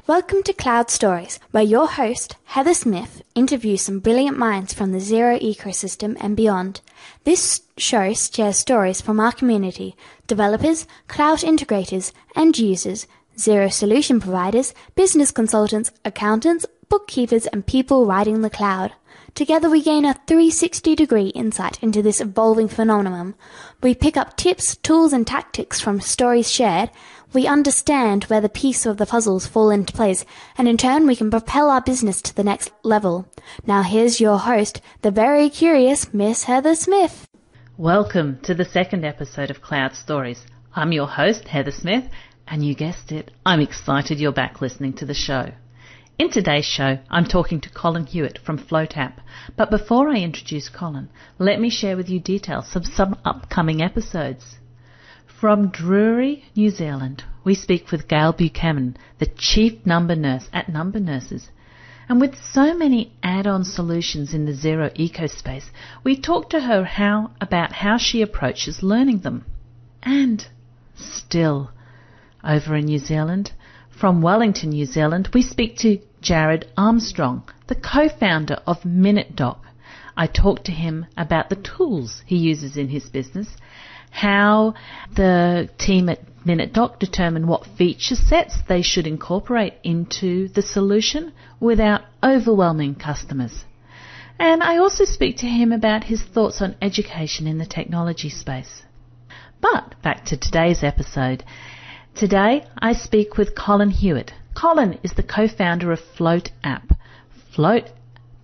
Welcome to Cloud Stories, where your host, Heather Smith, interviews some brilliant minds from the Xero ecosystem and beyond. This show shares stories from our community, developers, cloud integrators, end users, Xero solution providers, business consultants, accountants, bookkeepers, and people riding the cloud. Together we gain a 360-degree insight into this evolving phenomenon. We pick up tips, tools, and tactics from stories shared. We understand where the pieces of the puzzles fall into place, and in turn we can propel our business to the next level. Now here's your host, the very curious Miss Heather Smith. Welcome to the second episode of Cloud Stories. I'm your host, Heather Smith, and you guessed it, I'm excited you're back listening to the show. In today's show, I'm talking to Colin Hewitt from FloatApp. But before I introduce Colin, let me share with you details of some upcoming episodes. From Drury, New Zealand, we speak with Gail Buchanan, the Chief Number Nurse at Number Nurses. And with so many add-on solutions in the Xero ecospace, we talk to her about how she approaches learning them. And still, over in New Zealand, from Wellington, New Zealand, we speak to Jared Armstrong, the co-founder of MinuteDoc. I talk to him about the tools he uses in his business, how the team at MinuteDoc determine what feature sets they should incorporate into the solution without overwhelming customers. And I also speak to him about his thoughts on education in the technology space. But back to today's episode. Today I speak with Colin Hewitt. Colin is the co-founder of FloatApp. Float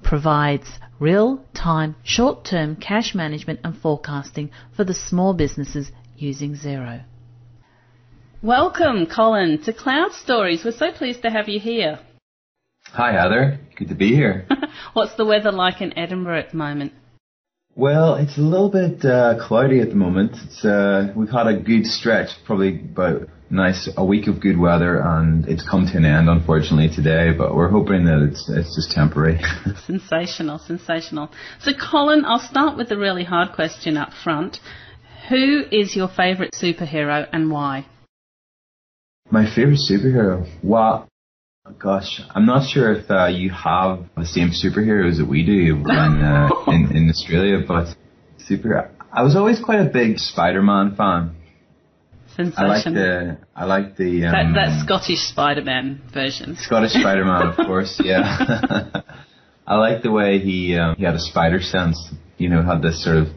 provides real-time, short-term cash management and forecasting for the small businesses using Xero. Welcome, Colin, to Cloud Stories. We're so pleased to have you here. Hi, Heather. Good to be here. What's the weather like in Edinburgh at the moment? Well, it's a little bit cloudy at the moment. We've had a good stretch, probably about a week of good weather, and it's come to an end, unfortunately, today, but we're hoping that it's just temporary. Sensational. So, Colin, I'll start with the really hard question up front. Who is your favourite superhero and why? My favourite superhero? Well, gosh, I'm not sure if you have the same superheroes that we do in Australia, but I was always quite a big Spider-Man fan. Sensation. I like the that Scottish Spider-Man version. Scottish Spider-Man, of course, yeah. I like the way he had a spider sense. You know, had this sort of,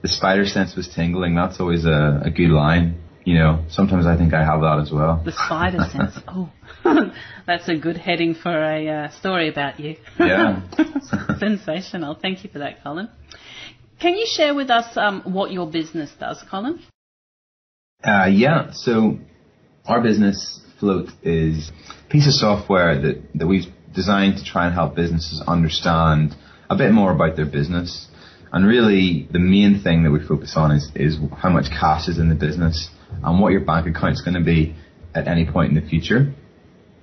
the spider sense was tingling. That's always a good line. You know, sometimes I think I have that as well. The spider sense. Oh, that's a good heading for a story about you. Yeah. Sensational. Thank you for that, Colin. Can you share with us what your business does, Colin? Yeah. So our business, Float, is a piece of software that we've designed to try and help businesses understand a bit more about their business. And really, the main thing that we focus on is how much cash is in the business and what your bank account's going to be at any point in the future.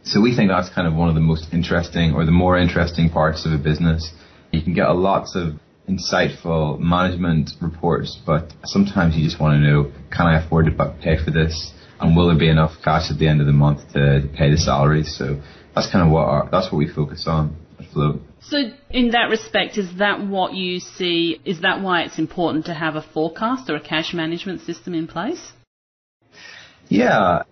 So we think that's kind of one of the most interesting, or the more interesting parts of a business. You can get lots of insightful management reports, but sometimes you just want to know, can I afford to pay for this? And will there be enough cash at the end of the month to pay the salaries? So that's kind of that's what we focus on at Float. So in that respect, is that what you see? Is that why it's important to have a forecast or a cash management system in place? Yeah.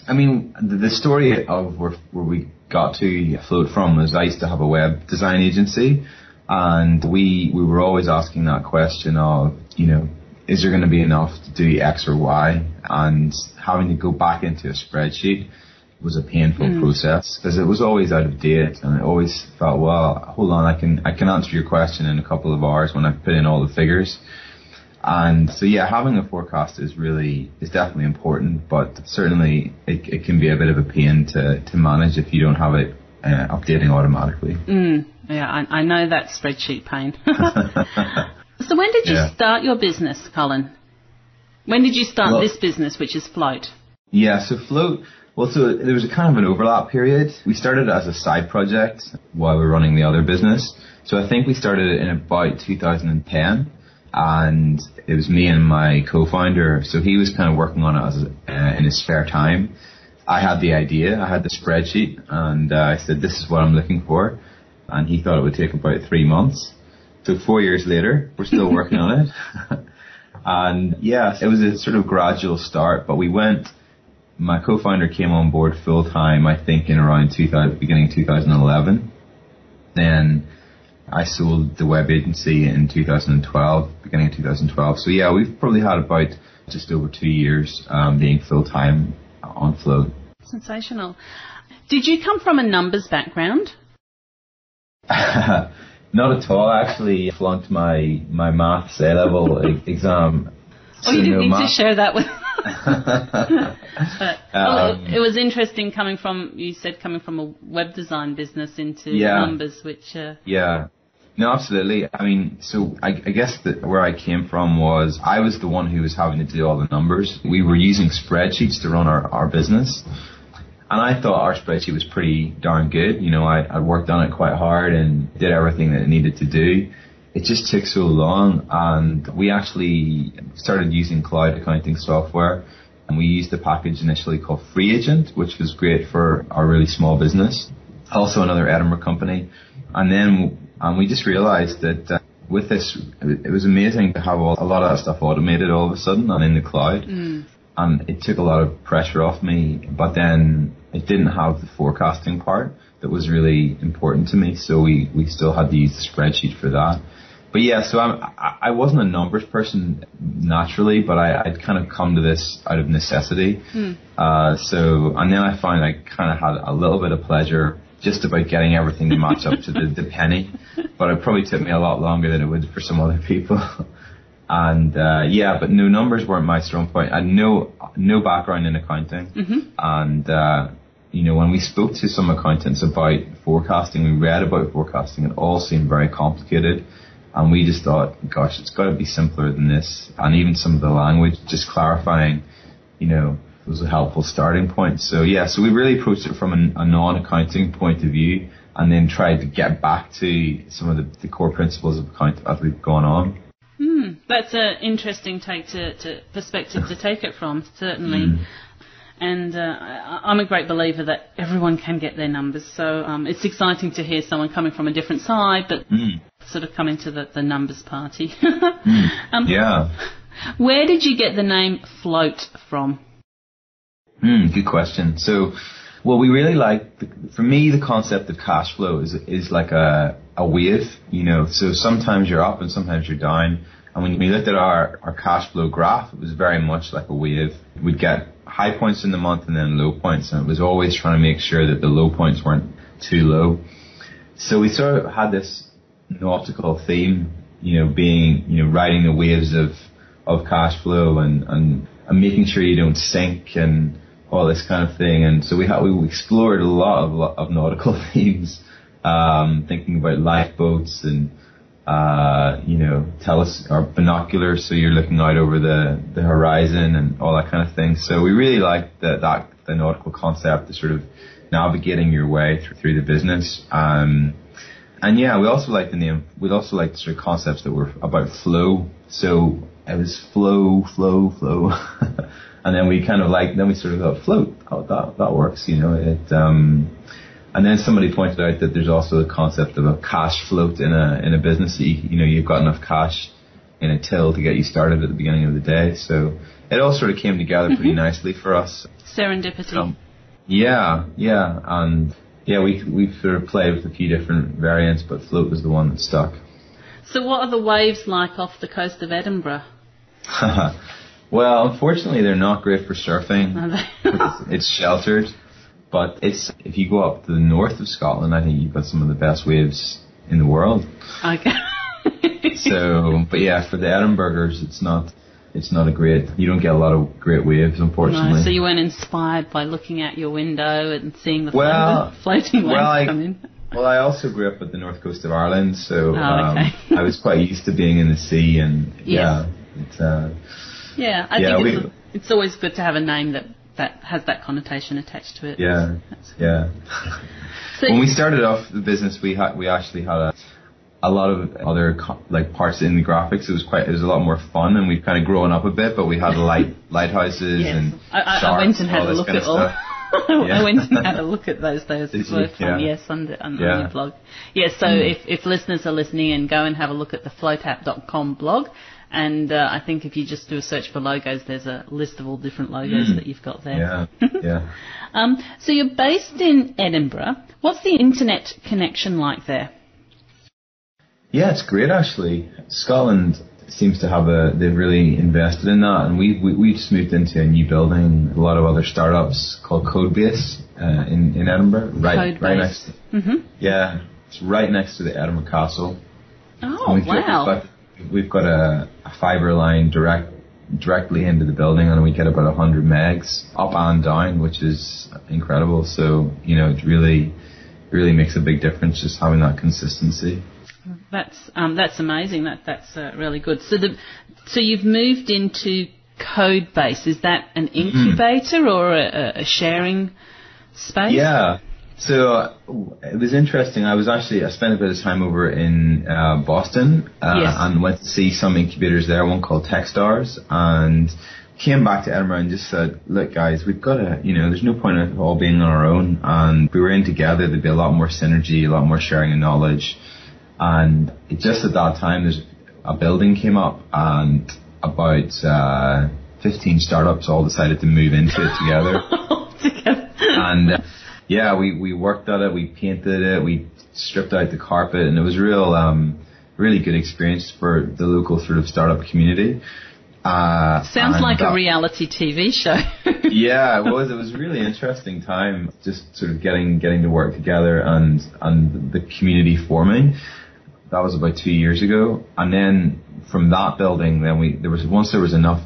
I mean, the story of where we got to Float from was I used to have a web design agency, and we were always asking that question of, you know, is there going to be enough to do X or Y? And having to go back into a spreadsheet was a painful process because it was always out of date, and I always felt, well, hold on, I can answer your question in a couple of hours when I put in all the figures. And so, yeah, having a forecast is definitely important, but certainly it can be a bit of a pain to manage if you don't have it updating automatically. Yeah, I know that spreadsheet pain. So when did you start your business, Colin? When did you start this business, which is Float? Yeah, so Float, so there was a kind of an overlap period. We started as a side project while we were running the other business. So I think we started it in about 2010. And it was me and my co-founder, so he was kind of working on it in his spare time. I had the idea, I had the spreadsheet, and I said, this is what I'm looking for. And he thought it would take about 3 months. So 4 years later, we're still working on it. And yeah, it was a sort of gradual start, but my co-founder came on board full time, I think in around beginning 2011. Then I sold the web agency in 2012, beginning of 2012. So yeah, we've probably had about just over 2 years being full time on Float. Sensational. Did you come from a numbers background? Not at all. I actually flunked my maths A-level exam. So you didn't need to share that with but, it was interesting coming from a web design business into numbers, which... Yeah. No, absolutely. I mean, so I guess that where I came from was I was the one who was having to do all the numbers. We were using spreadsheets to run our business. And I thought our spreadsheet was pretty darn good. You know, I worked on it quite hard and did everything that it needed to do. It just took so long, and we actually started using cloud accounting software, and we used a package initially called Free Agent, which was great for our really small business. Also another Edinburgh company. And then we just realized that with this, it was amazing to have a lot of that stuff automated all of a sudden and in the cloud. And it took a lot of pressure off me, but then it didn't have the forecasting part that was really important to me, so we still had to use the spreadsheet for that. But yeah, so I wasn't a numbers person naturally, but I'd kind of come to this out of necessity. And then I found I kind of had a little bit of pleasure just about getting everything to match up to the penny, but it probably took me a lot longer than it would for some other people. And but no, numbers weren't my strong point. I had no background in accounting. And when we spoke to some accountants about forecasting, we read about forecasting, it all seemed very complicated. And we just thought, gosh, it's got to be simpler than this. And even some of the language, just clarifying, was a helpful starting point. So we really approached it from a non-accounting point of view, and then tried to get back to some of the core principles of accounting as we've gone on. That's an interesting perspective to take it from, certainly. And I'm a great believer that everyone can get their numbers. So it's exciting to hear someone coming from a different side, but sort of coming to the numbers party. Where did you get the name Float from? Good question. So, well, we really for me, the concept of cash flow is like a wave, so sometimes you're up and sometimes you're down. And when we looked at our cash flow graph, it was very much like a wave. We'd get high points in the month and then low points, and it was always trying to make sure that the low points weren't too low. So we sort of had this nautical theme, being, riding the waves of cash flow and making sure you don't sink and all this kind of thing. And so we explored a lot of nautical themes, thinking about lifeboats and or binoculars, so you're looking out over the horizon and all that kind of thing. So we really liked the nautical concept, the sort of navigating your way through the business. We also liked the name. We'd also like the sort of concepts that were about flow. So it was flow. And then we sort of thought float. Oh, that works, And then somebody pointed out that there's also the concept of a cash float in a business. You've got enough cash in a till to get you started at the beginning of the day. So it all sort of came together pretty nicely for us. Serendipity. We sort of played with a few different variants, but float was the one that stuck. So what are the waves like off the coast of Edinburgh? Well, unfortunately, they're not great for surfing. Are they? It's sheltered. But if you go up to the north of Scotland, I think you've got some of the best waves in the world. Okay. But yeah, for the Edinburghers, it's not you don't get a lot of great waves, unfortunately. No, so you weren't inspired by looking out your window and seeing the floating waves come in? Well, I also grew up at the north coast of Ireland, so I was quite used to being in the sea, and I think it's always good to have a name that has that connotation attached to it. Yeah. So when we started off the business, we actually had a lot of other parts in the graphics. It was a lot more fun, and we've kind of grown up a bit. But we had lighthouses and sharks, I went and had a look at all. I went and had a look at those. Those were fun, yes, on your blog. Yes, so if listeners are listening, and go and have a look at the floatapp.com blog. And I think if you just do a search for logos, there's a list of all different logos that you've got there. So you're based in Edinburgh. What's the internet connection like there? Yeah, it's great actually. Scotland seems to have they've really invested in that, and we just moved into a new building. A lot of other startups called CodeBase in Edinburgh, right next. Yeah, it's right next to the Edinburgh Castle. Oh, wow! We've got a fibre line directly into the building, and we get about 100 megs up and down, which is incredible. So it really makes a big difference just having that consistency. That's amazing. That's really good. So you've moved into CodeBase. Is that an incubator or a sharing space? Yeah. So it was interesting. I spent a bit of time over in Boston and went to see some incubators there. One called Techstars, and came back to Edinburgh and just said, look guys, we've got to, there's no point of all being on our own, and if we were in together, there'd be a lot more synergy, a lot more sharing of knowledge. And just at that time, there's a building came up, and about 15 startups all decided to move into it together. And we worked at it, we painted it, we stripped out the carpet, and it was really good experience for the local sort of startup community. Sounds like a reality TV show. Yeah, it was. It was a really interesting time, just sort of getting to work together and the community forming. That was about 2 years ago, and then from that building, once there was enough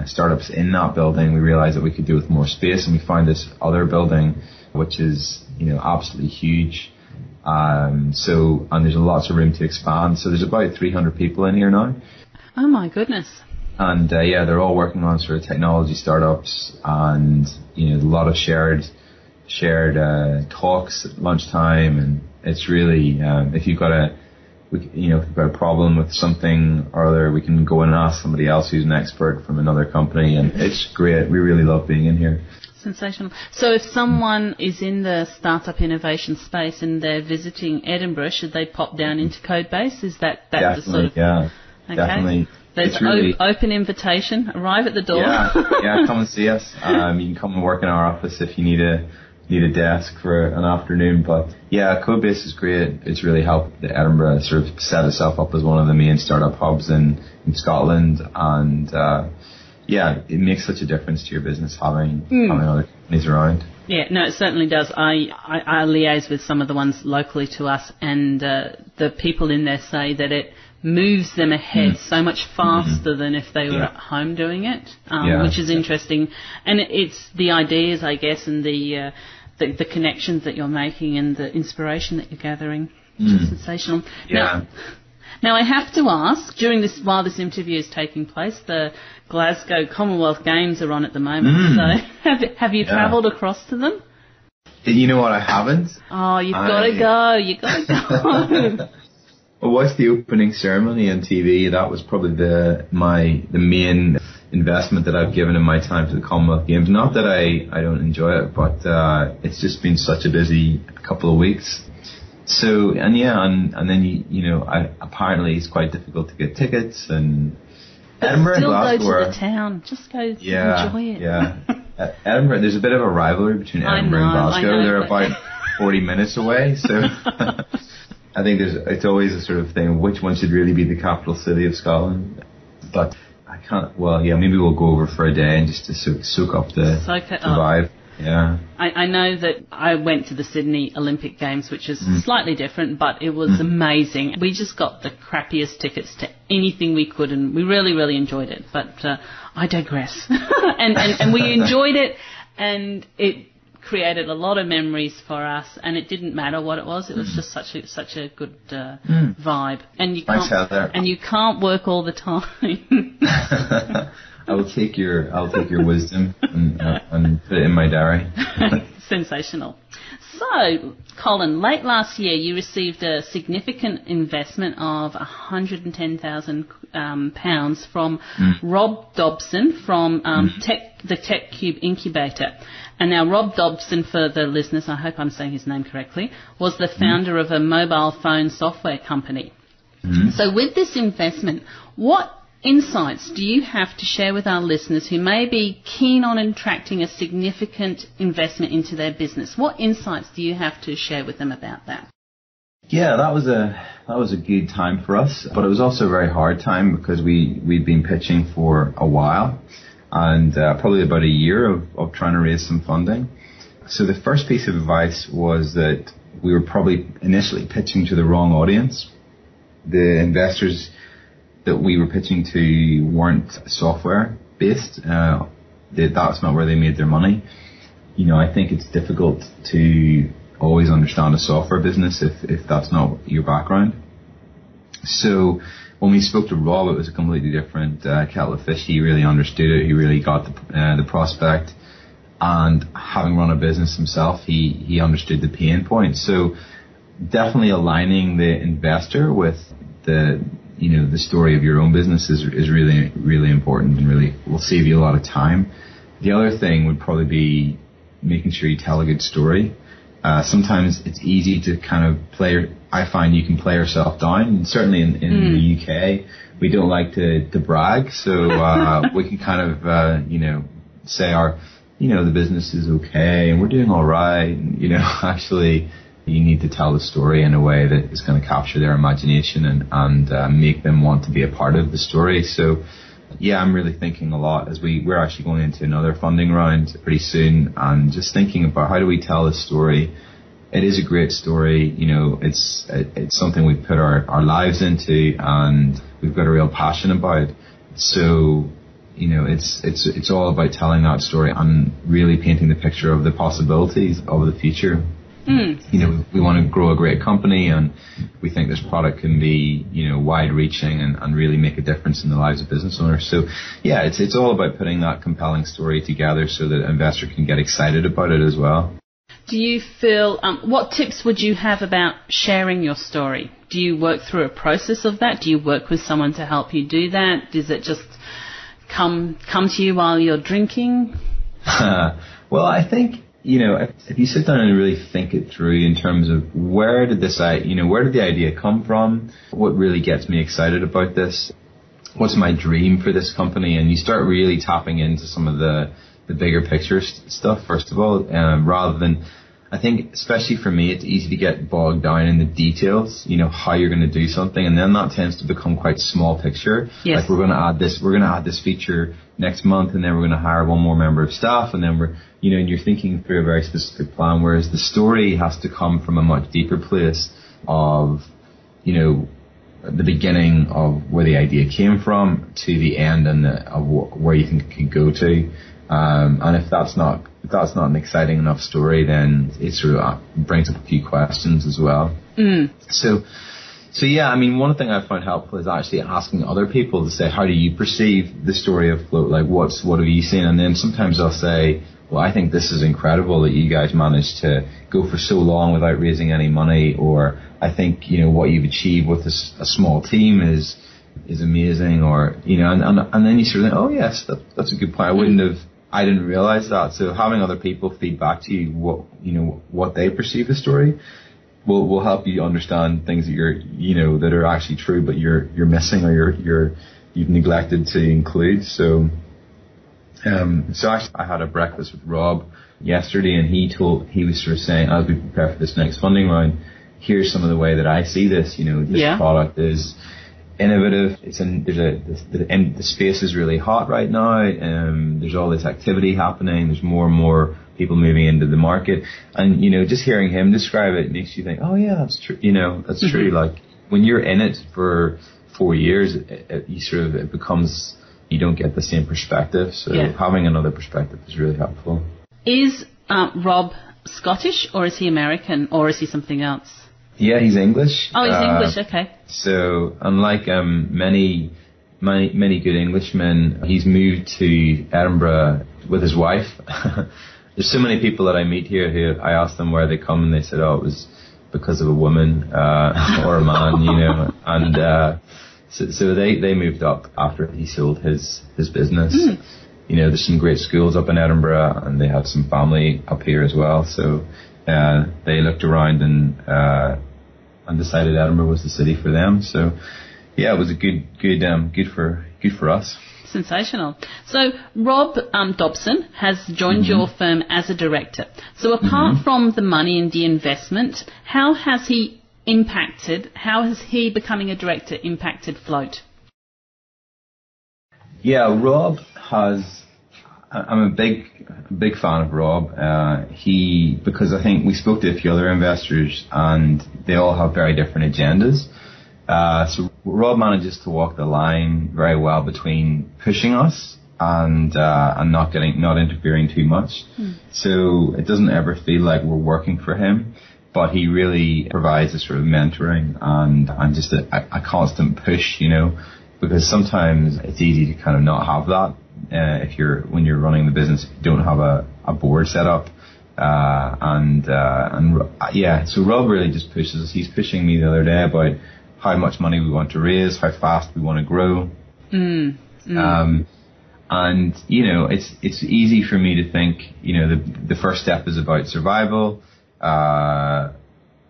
startups in that building, we realized that we could do with more space, and we found this other building, which is absolutely huge. And there's lots of room to expand. So there's about 300 people in here now. Oh my goodness. And they're all working on sort of technology startups, and a lot of shared talks at lunchtime, and it's really if you've got a problem with something or other, we can go in and ask somebody else who's an expert from another company, and it's great. We really love being in here. Sensational. So if someone is in the startup innovation space and they're visiting Edinburgh, should they pop down into CodeBase? Is that the sort of... Yeah, okay. Definitely. There's really open invitation. Arrive at the door. Yeah, come and see us. You can come and work in our office if you need a desk for an afternoon. But yeah, CodeBase is great. It's really helped Edinburgh sort of set itself up as one of the main startup hubs in Scotland, and it makes such a difference to your business having other companies around. Yeah, no, it certainly does. I liaise with some of the ones locally to us, and the people in there say that it moves them ahead so much faster than if they were at home doing it, which is interesting. And it's the ideas, I guess, and the connections that you're making and the inspiration that you're gathering, which is sensational. Yeah. Now I have to ask, while this interview is taking place, the Glasgow Commonwealth Games are on at the moment. So have you travelled across to them? You know what, I haven't. Oh, you've got to go. You've got to go. I watched the opening ceremony on TV. That was probably the main investment that I've given in my time to the Commonwealth Games. Not that I don't enjoy it, but it's just been such a busy couple of weeks. So and then apparently it's quite difficult to get tickets, and Edinburgh and Glasgow. Still go to the town. Just go enjoy it. Yeah. Edinburgh. There's a bit of a rivalry between Edinburgh and Glasgow. They're about 40 minutes away, so. I think it's always a sort of thing of which one should really be the capital city of Scotland. But I can't, maybe we'll go over for a day and just to soak up the vibe. Yeah. I know that I went to the Sydney Olympic Games, which is slightly different, but it was amazing. We just got the crappiest tickets to anything we could, and we really, really enjoyed it. But I digress. and we enjoyed it, and it created a lot of memories for us, and it didn't matter what it was. It was just such a good vibe. And you can't work all the time. I'll take your wisdom and put it in my diary. Sensational. So, Colin, late last year you received a significant investment of £110,000 from Rob Dobson from the TechCube Incubator. And now Rob Dobson, for the listeners, I hope I'm saying his name correctly, was the founder of a mobile phone software company. So with this investment, what insights do you have to share with our listeners who may be keen on attracting a significant investment into their business? What insights do you have to share with them about that? Yeah, that was a good time for us, but it was also a very hard time because we'd been pitching for a while and probably about a year of trying to raise some funding. So the first piece of advice was that we were probably initially pitching to the wrong audience. The investors that we were pitching to weren't software based. That's not where they made their money. I think it's difficult to always understand a software business if that's not your background. So when we spoke to Rob, it was a completely different kettle of fish. He really understood it. He really got the prospect. And having run a business himself, he understood the pain point. So definitely aligning the investor with the story of your own business is really, really important and really will save you a lot of time. The other thing would probably be making sure you tell a good story. Sometimes it's easy to kind of I find you can play yourself down. And certainly in the UK, we don't like to brag. So, we can kind of, say the business is okay and we're doing all right. And, actually, you need to tell the story in a way that is going to capture their imagination and make them want to be a part of the story. So, yeah, I'm really thinking a lot as we're actually going into another funding round pretty soon, and just thinking about how do we tell this story. It is a great story. It's something we've put our lives into and we've got a real passion about. So, it's all about telling that story and really painting the picture of the possibilities of the future. We want to grow a great company, and we think this product can be, wide-reaching and really make a difference in the lives of business owners. So, yeah, it's all about putting that compelling story together so that an investor can get excited about it as well. Do you feel, what tips would you have about sharing your story? Do you work through a process of that? Do you work with someone to help you do that? Does it just come to you while you're drinking? Well, I think, if you sit down and really think it through in terms of where did the idea come from? What really gets me excited about this? What's my dream for this company? And you start really tapping into some of the bigger picture stuff, first of all, rather than, I think, especially for me, it's easy to get bogged down in the details, how you're going to do something. And then that tends to become quite small picture. Yes. Like we're going to add this feature next month, and then we're going to hire one more member of staff, and then and you're thinking through a very specific plan, whereas the story has to come from a much deeper place of, the beginning of where the idea came from to the end and of where you think it could go to. And if that's not an exciting enough story, then it sort of brings up a few questions as well. So yeah, I mean, one thing I found helpful is actually asking other people to say, how do you perceive the story of Float? Like, what have you seen? And then sometimes I'll say, well, I think this is incredible that you guys managed to go for so long without raising any money, or I think, what you've achieved with a small team is amazing, or, and then you sort of think, oh yes, that's a good point. I didn't realize that. So having other people feed back to you what they perceive the story will help you understand things that that are actually true, but you're missing or you've neglected to include. So actually I had a breakfast with Rob yesterday, and he was sort of saying, as we prepare for this next funding round, here's some of the way that I see this. This product is innovative. The space is really hot right now. There's all this activity happening. There's more and more people moving into the market, and just hearing him describe it makes you think, oh yeah, that's true. That's true. Like when you're in it for 4 years, it becomes, you don't get the same perspective. So having another perspective is really helpful. Is Rob Scottish, or is he American, or is he something else? Yeah, he's English. Oh, he's English, okay. So, unlike many good Englishmen, he's moved to Edinburgh with his wife. there's so many people that I meet here who I ask them where they come, and they said, oh, it was because of a woman or a man, you know, and so they moved up after he sold his business. You know, there's some great schools up in Edinburgh, and they had some family up here as well. So they looked around and decided Edinburgh was the city for them. So yeah, it was a good for us. Sensational. So Rob Dobson has joined your firm as a director. So apart from the money and the investment, how has he becoming a director impacted Float? Yeah, Rob I'm a big fan of Rob. Because I think we spoke to a few other investors and they all have very different agendas. So Rob manages to walk the line very well between pushing us and not interfering too much. So it doesn't ever feel like we're working for him, but he really provides a sort of mentoring and just a constant push, you know, because sometimes it's easy to kind of not have that when you're running the business, if you don't have a board set up. So Rob really just pushes us. He's pushing me the other day about how much money we want to raise, how fast we want to grow. And, you know, it's easy for me to think, you know, the first step is about survival,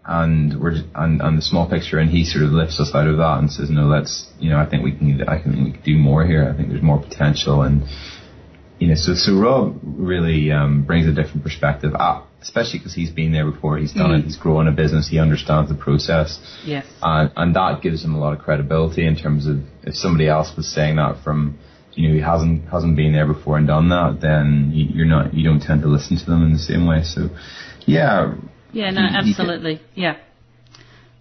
and the small picture, and he sort of lifts us out of that and says, no, I think we can do more here. I think there's more potential. And, you know, so Rob really brings a different perspective, especially because he's been there before. He's done it. He's grown a business. He understands the process. Yes. And that gives him a lot of credibility in terms of if somebody else was saying that from, you know, he hasn't been there before and done that, then you don't tend to listen to them in the same way. So, yeah. Yeah, no, absolutely. Yeah.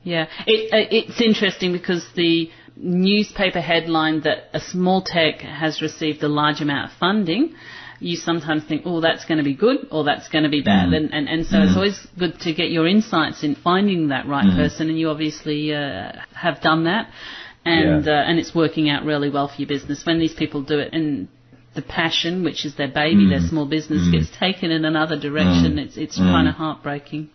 It's interesting because the newspaper headline that a small tech has received a large amount of funding, you sometimes think, oh, that's going to be good or that's going to be bad. And so it's always good to get your insights in finding that right person, and you obviously have done that. And it's working out really well for your business when these people do it. And the passion, which is their baby, their small business, gets taken in another direction. It's kind of heartbreaking.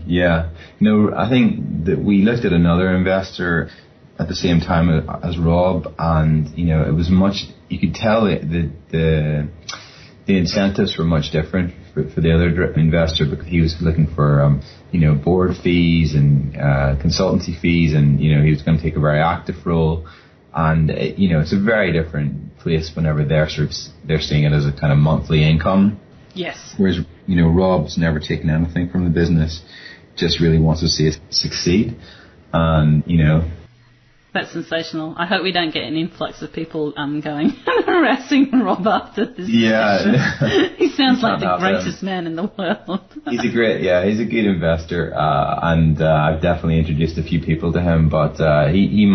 Yeah. No, I think that we looked at another investor at the same time as Rob, and, you know, it was you could tell the incentives were much different for the other investor, because he was looking for, you know, board fees and consultancy fees, and, you know, he was going to take a very active role. And, you know, it's a very different place whenever they're seeing it as a kind of monthly income. Yes. Whereas, you know, Rob's never taken anything from the business, just really wants to see it succeed. And, you know. That's sensational. I hope we don't get an influx of people going harassing Rob after this. Yeah. He sounds like the greatest man in the world. He's a good investor, and I've definitely introduced a few people to him, but he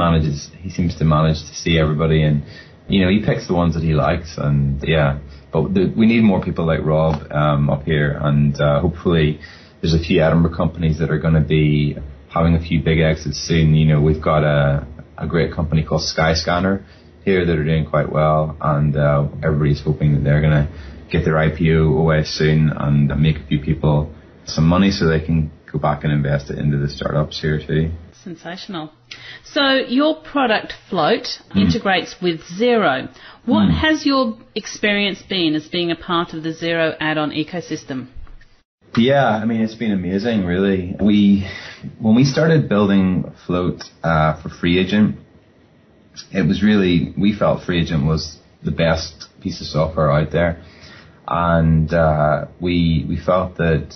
seems to manage to see everybody, and, you know, he picks the ones that he likes, and yeah. But we need more people like Rob up here, and hopefully there's a few Edinburgh companies that are going to be having a few big exits soon. You know, we've got a great company called Skyscanner here that are doing quite well, and everybody's hoping that they're going to get their IPO away soon and make a few people some money so they can go back and invest it into the startups here too. Sensational. So your product Float integrates with Xero. What has your experience been as being a part of the Xero add-on ecosystem? Yeah, I mean, it's been amazing, really. When we started building Float for Free Agent, we felt Free Agent was the best piece of software out there, and we felt that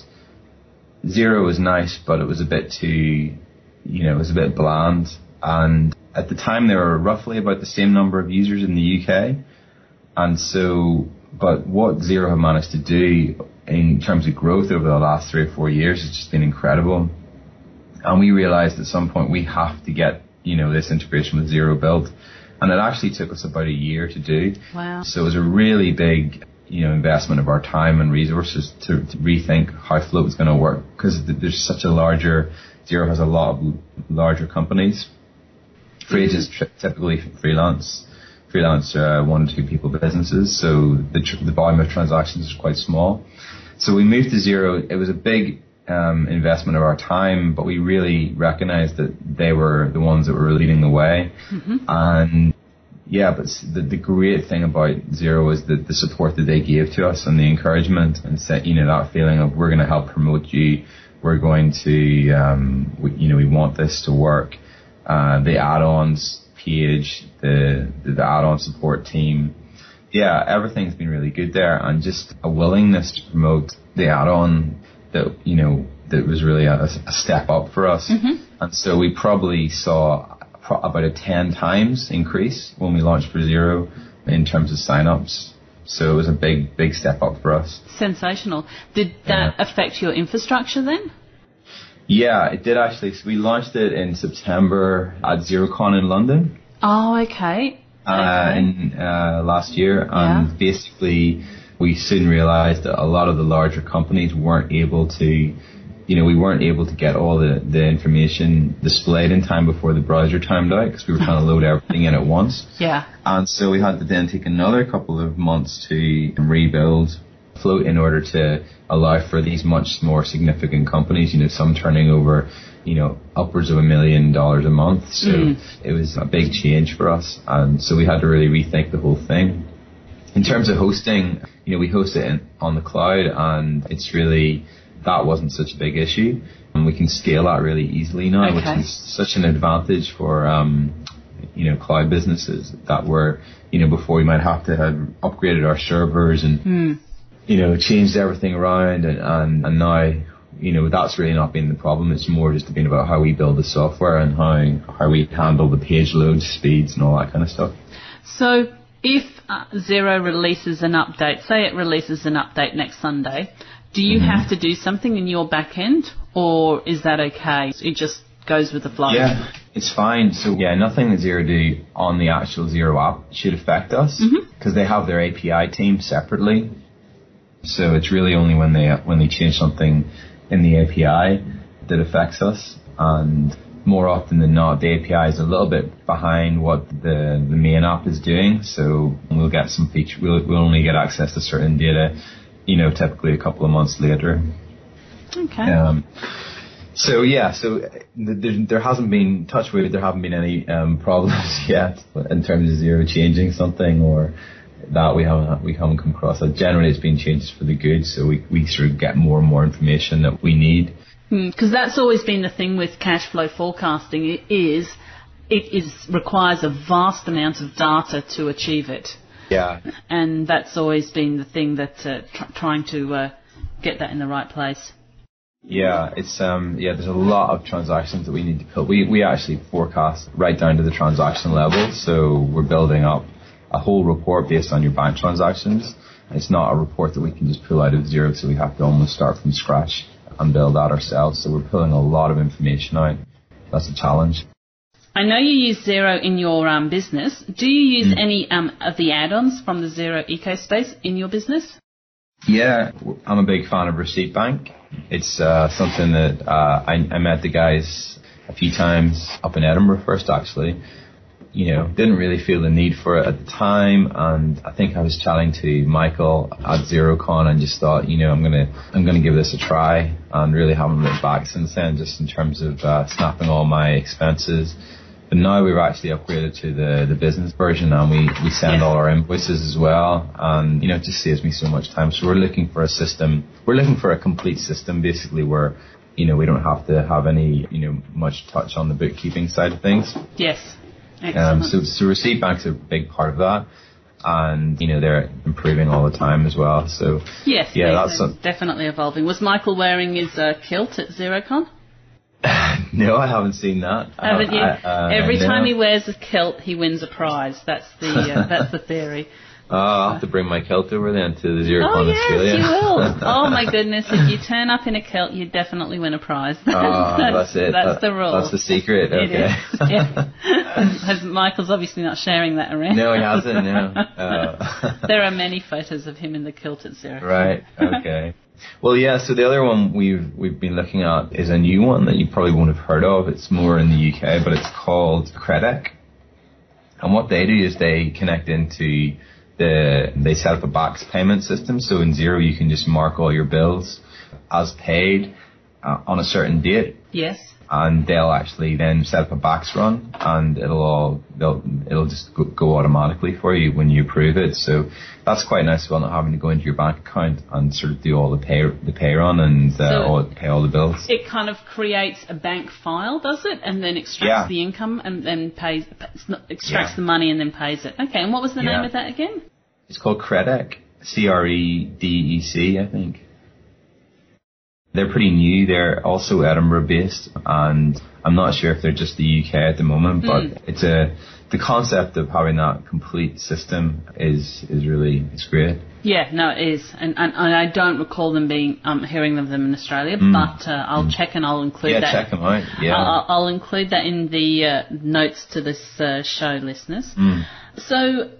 Xero was nice, but it was a bit too, you know, it was a bit bland. And at the time, there were roughly about the same number of users in the UK, and so, but what Xero have managed to do in terms of growth over the last 3 or 4 years has just been incredible. And we realized at some point we have to get, you know, this integration with Xero built. And it actually took us about a year to do. Wow. So it was a really big, you know, investment of our time and resources to rethink how Float was going to work, because there's such a Xero has a lot of larger companies. Free Agents typically freelance 1 or 2 people businesses, so the volume of transactions is quite small. So we moved to Xero. It was a big investment of our time, but we really recognized that they were the ones that were leading the way. And yeah, but the great thing about Xero is the support that they gave to us and the encouragement and set, that feeling of we're going to help promote you. We're going to, we want this to work. The add-ons page, the add-on support team. Yeah, everything's been really good there, and just a willingness to promote the add-on that, that was really a step up for us. And so we probably saw about a 10 times increase when we launched for Xero in terms of sign-ups. So it was a big step up for us. Sensational. Did that affect your infrastructure then? Yeah, it did actually. So we launched it in September at XeroCon in London. Oh, okay. In last year. And basically we soon realized that a lot of the larger companies weren't able to, we weren't able to get all the information displayed in time before the browser timed out because we were trying to load everything in at once. Yeah. And so we had to then take another couple of months to rebuild Float in order to allow for these much more significant companies, some turning over, upwards of $1 million a month. So it was a big change for us. And so we had to really rethink the whole thing. In terms of hosting, we host it on the cloud, and it's really, that wasn't such a big issue. And we can scale that really easily now, which is such an advantage for, cloud businesses that were, before we might have to have upgraded our servers and, changed everything around. And now, that's really not been the problem. It's more just been about how we build the software and how we handle the page load speeds and all that kind of stuff. So if Xero releases an update, say it releases an update next Sunday, do you have to do something in your back end, or is that okay? It just goes with the flow? Yeah, it's fine. So nothing that Xero do on the actual Xero app should affect us because they have their API team separately. So it's really only when they change something in the API that affects us, and more often than not, the API is a little bit behind what the main app is doing. So we'll get some feature. We'll only get access to certain data, typically a couple of months later. Okay. So there hasn't been, touch wood, there haven't been any problems yet in terms of Xero changing something or that we haven't come across that. Generally, it's been changes for the good, so we sort of get more and more information that we need. Because that's always been the thing with cash flow forecasting. It requires a vast amount of data to achieve it. Yeah. And that's always been the thing that trying to get that in the right place. Yeah, it's there's a lot of transactions that we need to pull. We actually forecast right down to the transaction level, so we're building up a whole report based on your bank transactions. It's not a report that we can just pull out of Xero, so we have to almost start from scratch and build that ourselves. So we're pulling a lot of information out. That's a challenge. I know you use Xero in your business. Do you use any of the add-ons from the Xero ecospace in your business? Yeah, I'm a big fan of Receipt Bank. It's something that I met the guys a few times up in Edinburgh first, actually. Didn't really feel the need for it at the time, and I think I was chatting to Michael at XeroCon and just thought, I'm gonna give this a try, and really haven't looked back since then, just in terms of snapping all my expenses. But now we've actually upgraded to the business version, and we send all our invoices as well, and it just saves me so much time. So we're looking for a system. We're looking for a complete system, basically, where we don't have to have any much touch on the bookkeeping side of things. Yes. Excellent. So Receipt Bank's a big part of that, and they're improving all the time as well. So yes, that's definitely evolving. Was Michael wearing his kilt at XeroCon? No, I haven't seen that. Haven't you? Every time he wears a kilt, he wins a prize. That's the theory. I'll have to bring my kilt over then to the XeroCon Australia. Oh, yes, you will. Oh, my goodness. If you turn up in a kilt, you definitely win a prize. That's it. That's the rule. That's the secret. Okay. Yeah. Michael's obviously not sharing that around. No, he hasn't, no. There are many photos of him in the kilt at XeroCon. Right, okay. Well, yeah, so the other one we've been looking at is a new one that you probably won't have heard of. It's more in the UK, but it's called Credec. And what they do is they connect into they set up a back payment system. So in Xero, you can just mark all your bills as paid on a certain date. Yes. And they'll actually then set up a backs run, and it'll just go automatically for you when you approve it. So that's quite nice as well, not having to go into your bank account and sort of do all the pay run and pay all the bills. It kind of creates a bank file, does it? And then extracts the income and then extracts the money and then pays it. Okay, and what was the name of that again? It's called Credec, CREDEC, I think. They're pretty new. They're also Edinburgh based, and I'm not sure if they're just the UK at the moment, but the concept of having that complete system is great. Yeah, no, it is, and I don't recall them hearing of them in Australia, but I'll check and I'll include that. Yeah, check them out. Yeah, I'll include that in the notes to this show, listeners. So,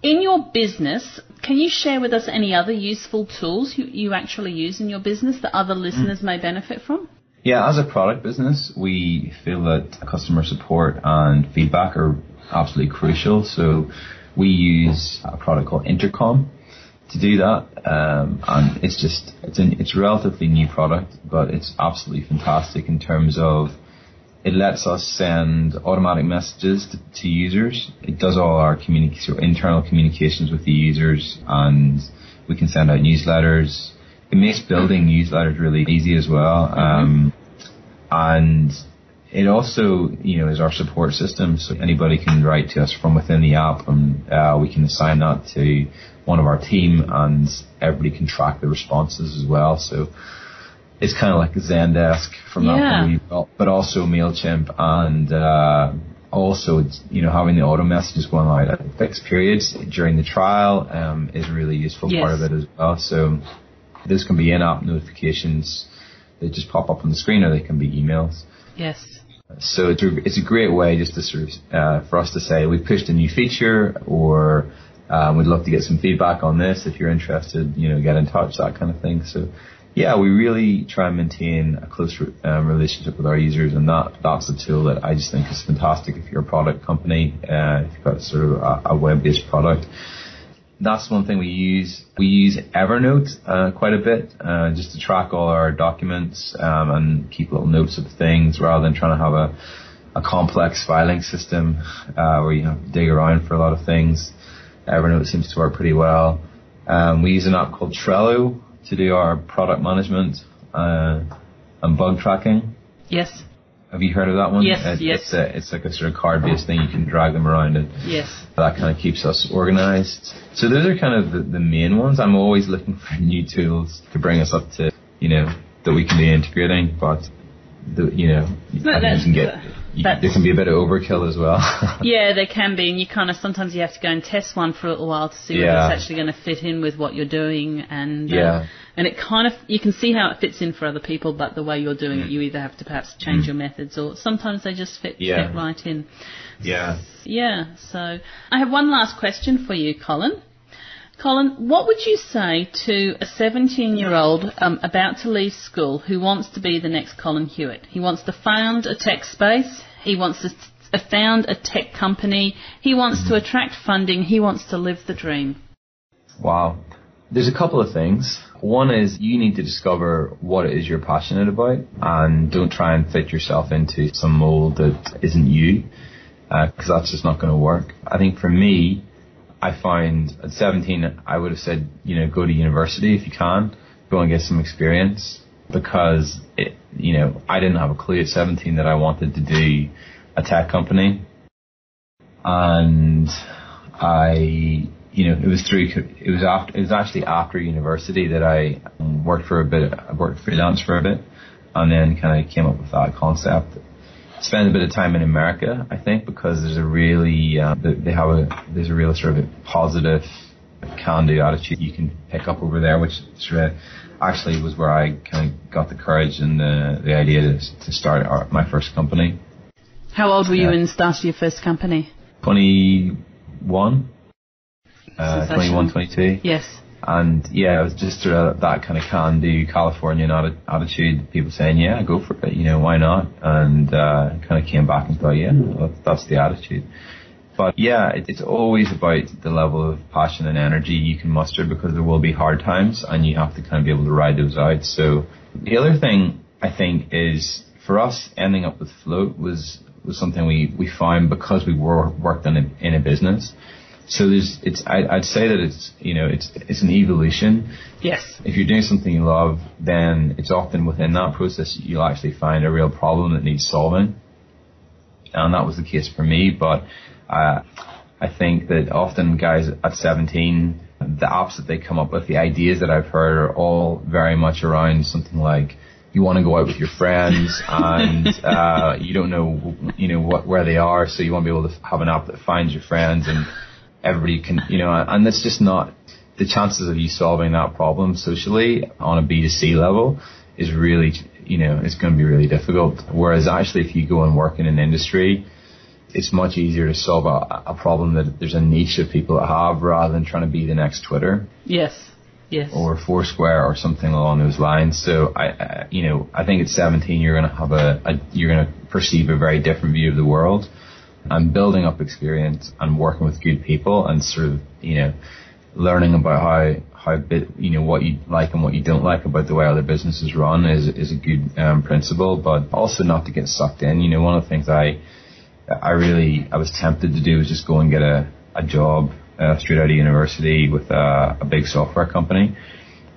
in your business, can you share with us any other useful tools you actually use in your business that other listeners may benefit from? Yeah, as a product business, we feel that customer support and feedback are absolutely crucial. So we use a product called Intercom to do that. And it's a relatively new product, but it's absolutely fantastic in terms of it lets us send automatic messages to users. It does all our internal communications with the users, and we can send out newsletters. It makes building newsletters really easy as well. And it also, is our support system. So anybody can write to us from within the app, and we can assign that to one of our team, and everybody can track the responses as well. So it's kind of like a Zendesk from that point of view, but also MailChimp, and also having the auto messages going out at fixed periods during the trial is a really useful part of it as well. So this can be in-app notifications. They just pop up on the screen, or they can be emails. Yes. So it's a great way just to sort of for us to say we've pushed a new feature, or we'd love to get some feedback on this. If you're interested, get in touch, that kind of thing. So yeah, we really try and maintain a close relationship with our users, and that's a tool that I just think is fantastic if you're a product company, if you've got sort of a web-based product. That's one thing we use. We use Evernote quite a bit, just to track all our documents and keep little notes of things, rather than trying to have a complex filing system where you have to dig around for a lot of things. Evernote seems to work pretty well. We use an app called Trello to do our product management and bug tracking. Yes. Have you heard of that one? Yes, It's like a sort of card-based thing. You can drag them around, and that kind of keeps us organized. So those are kind of the main ones. I'm always looking for new tools to bring us up to, that we can be integrating, but there can be a bit of overkill as well. Yeah, there can be, and you kind of sometimes you have to go and test one for a little while to see whether it's actually going to fit in with what you're doing, and it kind of, you can see how it fits in for other people, but the way you're doing it, you either have to perhaps change your methods, or sometimes they just fit right in. Yeah. Yeah. So I have one last question for you, Colin. Colin, what would you say to a 17-year-old about to leave school who wants to be the next Colin Hewitt? He wants to found a tech space. He wants to found a tech company. He wants to attract funding. He wants to live the dream. Wow. There's a couple of things. One is you need to discover what it is you're passionate about, and don't try and fit yourself into some mold that isn't you, because that's just not going to work. I think for me, I find at 17, I would have said, go to university if you can, go and get some experience, because I didn't have a clue at 17 that I wanted to do a tech company. And it was actually after university that I worked freelance for a bit, and then kind of came up with that concept. Spend a bit of time in America, I think, because there's a really there's a real sort of positive can-do attitude you can pick up over there, which sort of actually was where I kind of got the courage and the idea to start my first company. How old were you when you started your first company? 21. 22. Yes. And yeah, it was just sort of that kind of can-do Californian attitude. People saying, yeah, go for it, why not? And kind of came back and thought, yeah, that's the attitude. But yeah, it's always about the level of passion and energy you can muster, because there will be hard times and you have to kind of be able to ride those out. So the other thing I think is, for us, ending up with Float was something we found because we worked in a business. So I'd say that it's an evolution. Yes. If you're doing something you love, then it's often within that process you'll actually find a real problem that needs solving. And that was the case for me. But I think that often guys at 17, the apps that they come up with, the ideas that I've heard, are all very much around something like, you want to go out with your friends and you don't know where they are, so you want to be able to have an app that finds your friends and everybody can, and that's just not, the chances of you solving that problem socially on a B2C level is really, it's going to be really difficult. Whereas actually if you go and work in an industry, it's much easier to solve a problem that there's a niche of people that have, rather than trying to be the next Twitter. Yes. Yes. Or Foursquare or something along those lines. So I think at 17 you're going to have you're going to perceive a very different view of the world, and building up experience and working with good people and sort of learning about what you like and what you don't like about the way other businesses run is a good principle, but also not to get sucked in. One of the things I was tempted to do was just go and get a job straight out of university with a big software company,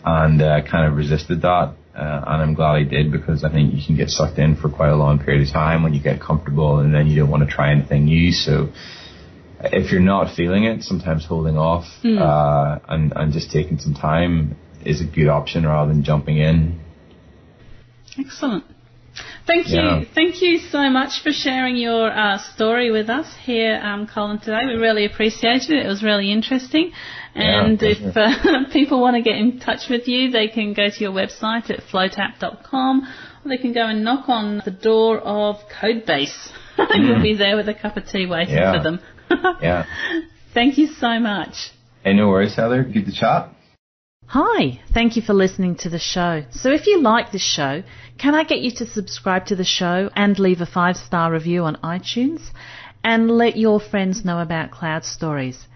and kind of resisted that, and I'm glad I did, because I think you can get sucked in for quite a long period of time when you get comfortable, and then you don't want to try anything new. So if you're not feeling it, sometimes holding off and just taking some time is a good option rather than jumping in. Excellent. Thank you. Yeah. Thank you so much for sharing your story with us here, Colin, today. We really appreciated it. It was really interesting. And if people want to get in touch with you, they can go to your website at floatapp.com, or they can go and knock on the door of CodeBase. You'll be there with a cup of tea waiting for them. Yeah. Thank you so much. Hey, no worries, Heather. Good to chat. Hi, thank you for listening to the show. So if you like this show, can I get you to subscribe to the show and leave a 5-star review on iTunes, and let your friends know about Cloud Stories?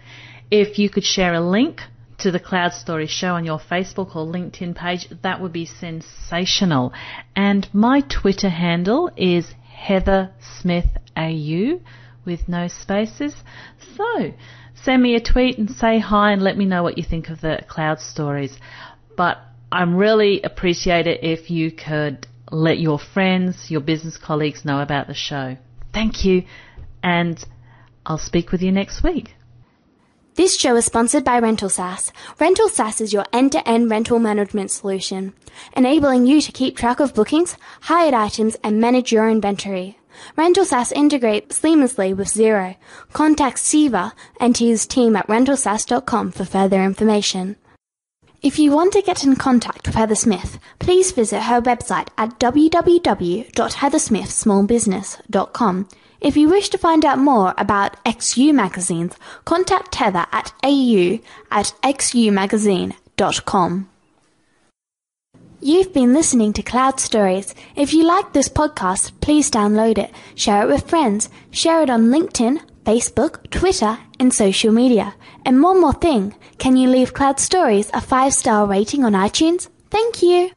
If you could share a link to the Cloud Stories show on your Facebook or LinkedIn page, that would be sensational. And my Twitter handle is Heather Smith AU with no spaces. So send me a tweet and say hi and let me know what you think of the Cloud Stories. But I really appreciate it if you could let your friends, your business colleagues know about the show. Thank you, and I'll speak with you next week. This show is sponsored by Rental SaaS. Rental SaaS is your end-to-end rental management solution, enabling you to keep track of bookings, hired items, and manage your inventory. Rental SaaS integrates seamlessly with Xero. Contact Siva and his team at rentalsaas.com for further information. If you want to get in contact with Heather Smith, please visit her website at www.heathersmithsmallbusiness.com. If you wish to find out more about XU magazines, contact Heather at au@xumagazine.com. You've been listening to Cloud Stories. If you like this podcast, please download it, share it with friends, share it on LinkedIn, Facebook, Twitter, and social media. And one more thing, can you leave Cloud Stories a 5-star rating on iTunes? Thank you.